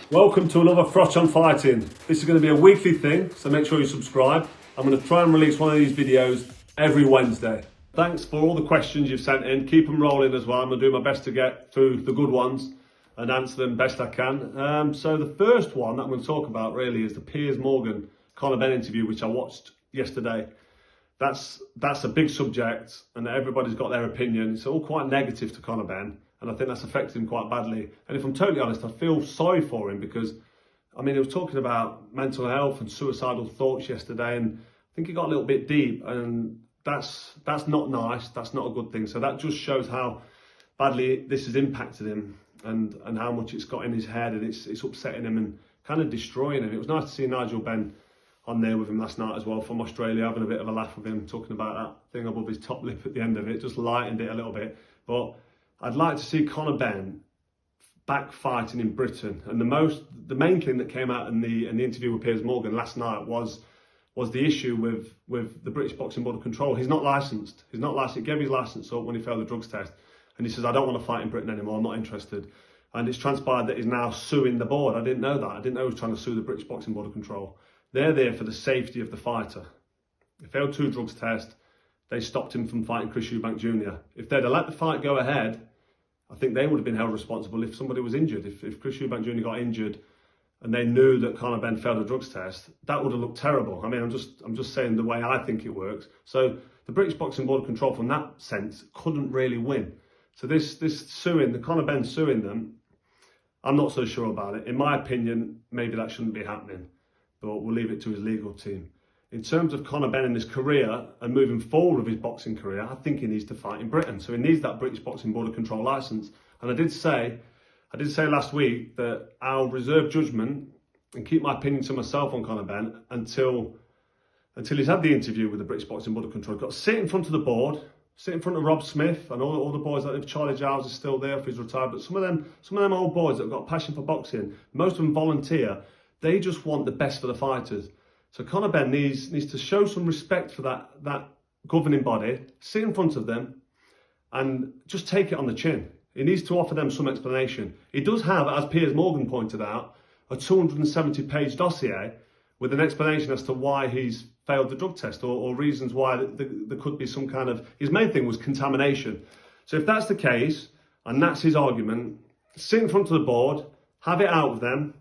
Welcome to another Froch on Fighting. This is going to be a weekly thing, so make sure you subscribe. I'm going to try and release one of these videos every Wednesday. Thanks for all the questions you've sent in. Keep them rolling as well. I'm going to do my best to get through the good ones and answer them best I can. So the first one that I'm going to talk about really is the Piers Morgan Conor Benn interview, which I watched yesterday. That's a big subject, and everybody's got their opinion. It's all quite negative to Conor Benn, and I think that's affected him quite badly. And if I'm totally honest, I feel sorry for him because, I mean, he was talking about mental health and suicidal thoughts yesterday, and I think he got a little bit deep, and that's not nice. That's not a good thing. So that just shows how badly this has impacted him, and how much it's got in his head, and it's upsetting him and kind of destroying him. It was nice to see Nigel Benn on there with him last night as well from Australia, having a bit of a laugh with him, talking about that thing above his top lip at the end of it, just lightened it a little bit. But I'd like to see Conor Benn back fighting in Britain. And the main thing that came out in the interview with Piers Morgan last night was the issue with the British Boxing Board of Control. He's not licensed. He gave his license up when he failed the drugs test. And he says, I don't want to fight in Britain anymore, I'm not interested. And it's transpired that he's now suing the board. I didn't know that. I didn't know he was trying to sue the British Boxing Board of Control. They're there for the safety of the fighter. He failed 2 drugs tests. They stopped him from fighting Chris Eubank Jr. If they'd have let the fight go ahead, I think they would have been held responsible if somebody was injured. If Chris Eubank Jr. got injured and they knew that Conor Benn failed a drugs test, that would have looked terrible. I mean, I'm just saying the way I think it works. So the British Boxing Board of Control, from that sense, couldn't really win. So this suing, the Conor Benn suing them, I'm not so sure about it. In my opinion, maybe that shouldn't be happening, but we'll leave it to his legal team. In terms of Conor Benn in his career and moving forward with his boxing career, I think he needs to fight in Britain. So he needs that British Boxing Board of Control licence. And I did say last week that I'll reserve judgment and keep my opinion to myself on Conor Benn until he's had the interview with the British Boxing Board of Control. He's got to sit in front of the board, sit in front of Rob Smith and all the boys. Like Charlie Giles is still there for his retired, but some of them old boys that have got a passion for boxing, most of them volunteer. They just want the best for the fighters. So Conor Benn needs to show some respect for that governing body, sit in front of them and just take it on the chin. He needs to offer them some explanation. He does have, as Piers Morgan pointed out, a 270-page dossier with an explanation as to why he's failed the drug test or reasons why there could be some kind of... His main thing was contamination. So if that's the case, and that's his argument, sit in front of the board, have it out with them,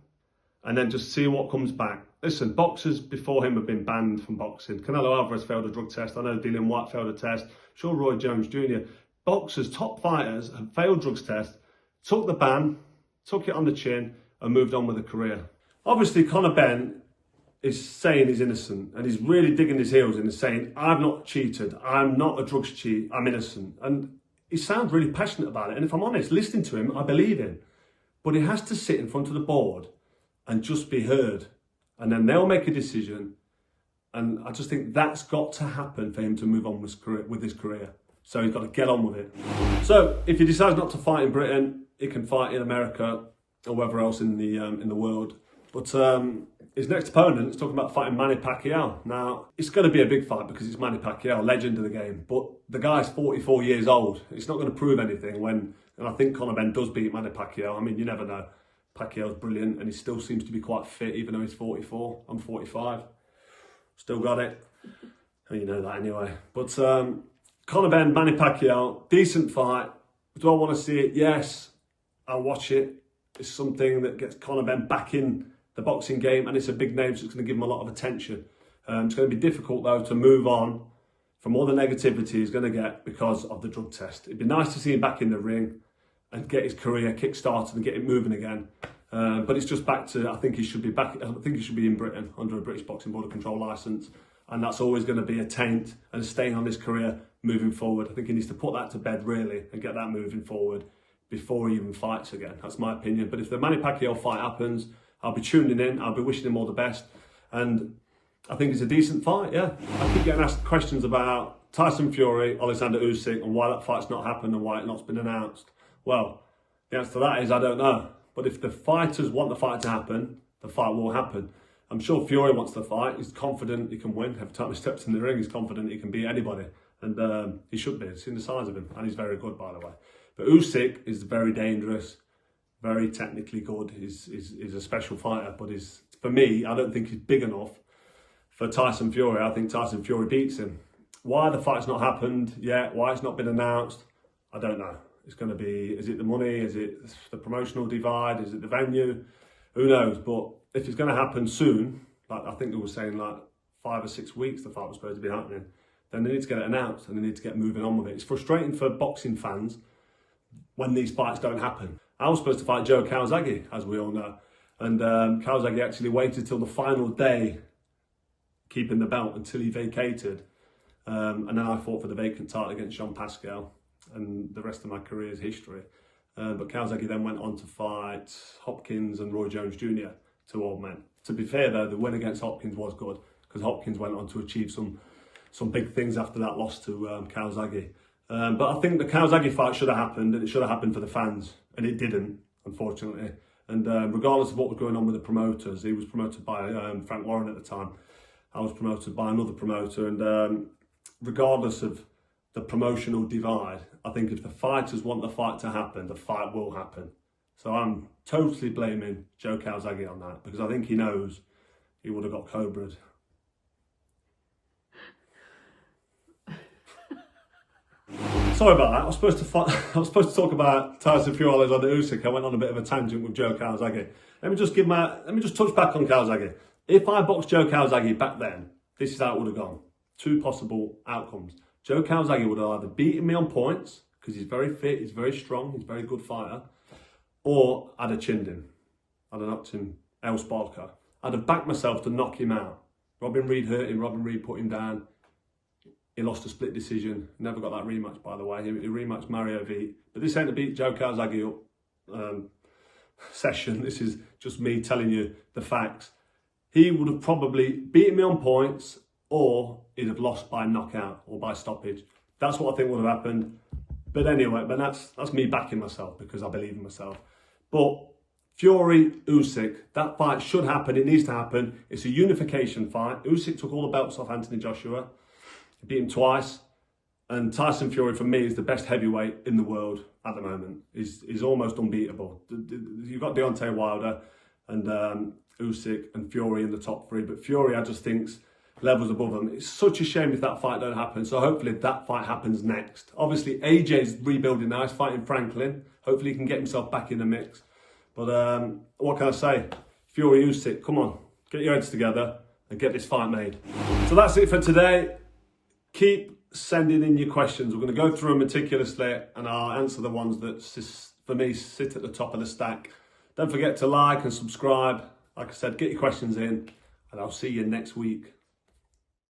and then just see what comes back. Listen, boxers before him have been banned from boxing. Canelo Alvarez failed a drug test. I know Dillian White failed a test. Sure, Roy Jones Jr. Boxers, top fighters, have failed drugs tests, took the ban, took it on the chin, and moved on with a career. Obviously, Conor Benn is saying he's innocent, and he's really digging his heels in and saying, I've not cheated, I'm not a drugs cheat, I'm innocent. And he sounds really passionate about it. And if I'm honest, listening to him, I believe him. But he has to sit in front of the board and just be heard. And then they'll make a decision. And I just think that's got to happen for him to move on with his career. So he's got to get on with it. So if he decides not to fight in Britain, he can fight in America or wherever else in the world. But his next opponent is talking about fighting Manny Pacquiao. Now, it's going to be a big fight because it's Manny Pacquiao, legend of the game. But the guy's 44 years old. It's not going to prove anything and I think Conor Benn does beat Manny Pacquiao. I mean, you never know. Pacquiao's brilliant and he still seems to be quite fit even though he's 44. I'm 45. Still got it. And you know that anyway. But Conor Benn, Manny Pacquiao, decent fight. Do I want to see it? Yes. I'll watch it. It's something that gets Conor Benn back in the boxing game and it's a big name, so it's going to give him a lot of attention. It's going to be difficult though to move on from all the negativity he's going to get because of the drug test. It'd be nice to see him back in the ring and get his career kick-started and get it moving again. But it's just back to, I think he should be back. I think he should be in Britain under a British Boxing Board of Control licence. And that's always going to be a taint and stain on his career moving forward. I think he needs to put that to bed really and get that moving forward before he even fights again. That's my opinion. But if the Manny Pacquiao fight happens, I'll be tuning in. I'll be wishing him all the best. And I think it's a decent fight, yeah. I keep getting asked questions about Tyson Fury, Oleksandr Usyk, and why that fight's not happened and why it's not been announced. Well, the answer to that is I don't know. But if the fighters want the fight to happen, the fight will happen. I'm sure Fury wants the fight. He's confident he can win. Every time he steps in the ring, he's confident he can beat anybody. And he should be. It's seen the size of him. And he's very good, by the way. But Usyk is very dangerous, very technically good. He's a special fighter, but for me, I don't think he's big enough for Tyson Fury. I think Tyson Fury beats him. Why the fight's not happened yet, why it's not been announced, I don't know. It's going to be, is it the money, is it the promotional divide, is it the venue? Who knows? But if it's going to happen soon, like I think they were saying like 5 or 6 weeks the fight was supposed to be happening, then they need to get it announced and they need to get moving on with it. It's frustrating for boxing fans when these fights don't happen. I was supposed to fight Joe Calzaghe, as we all know, and Calzaghe actually waited till the final day, keeping the belt until he vacated. And then I fought for the vacant title against Manny Pacquiao, and the rest of my career is history. But Calzaghe then went on to fight Hopkins and Roy Jones Jr., 2 old men. To be fair though, the win against Hopkins was good, because Hopkins went on to achieve some big things after that loss to Calzaghe. But I think the Calzaghe fight should have happened, and it should have happened for the fans, and it didn't, unfortunately. And regardless of what was going on with the promoters, he was promoted by Frank Warren at the time. I was promoted by another promoter, and regardless of the promotional divide, I think if the fighters want the fight to happen, the fight will happen. So I'm totally blaming Joe Calzaghe on that, because I think he knows he would have got Cobra'd. Sorry about that. I was supposed to talk about Tyson Fury, Oleksandr Usyk. I went on a bit of a tangent with Joe Calzaghe. Let me just touch back on Calzaghe. If I boxed Joe Calzaghe back then, this is how it would have gone. 2 possible outcomes. Joe Calzaghe would have either beaten me on points, because he's very fit, he's very strong, he's a very good fighter, or I'd have chinned him. I'd have knocked him El Sparker. I'd have backed myself to knock him out. Robin Reed hurt him, Robin Reed put him down. He lost a split decision. Never got that rematch, by the way. He rematched Mario V. But this ain't a beat Joe Calzaghe up session. This is just me telling you the facts. He would have probably beaten me on points, or he'd have lost by knockout or by stoppage. That's what I think would have happened. But anyway, that's me backing myself, because I believe in myself. But Fury, Usyk, that fight should happen. It needs to happen. It's a unification fight. Usyk took all the belts off Anthony Joshua. He beat him twice. And Tyson Fury, for me, is the best heavyweight in the world at the moment. He's almost unbeatable. You've got Deontay Wilder and Usyk and Fury in the top 3. But Fury, I just think, levels above them. It's such a shame if that fight don't happen. So hopefully that fight happens next. Obviously, AJ's rebuilding now. He's fighting Franklin. Hopefully he can get himself back in the mix. But what can I say? Fury, Usyk, come on. Get your heads together and get this fight made. So that's it for today. Keep sending in your questions. We're going to go through them meticulously, and I'll answer the ones that, for me, sit at the top of the stack. Don't forget to like and subscribe. Like I said, get your questions in, and I'll see you next week.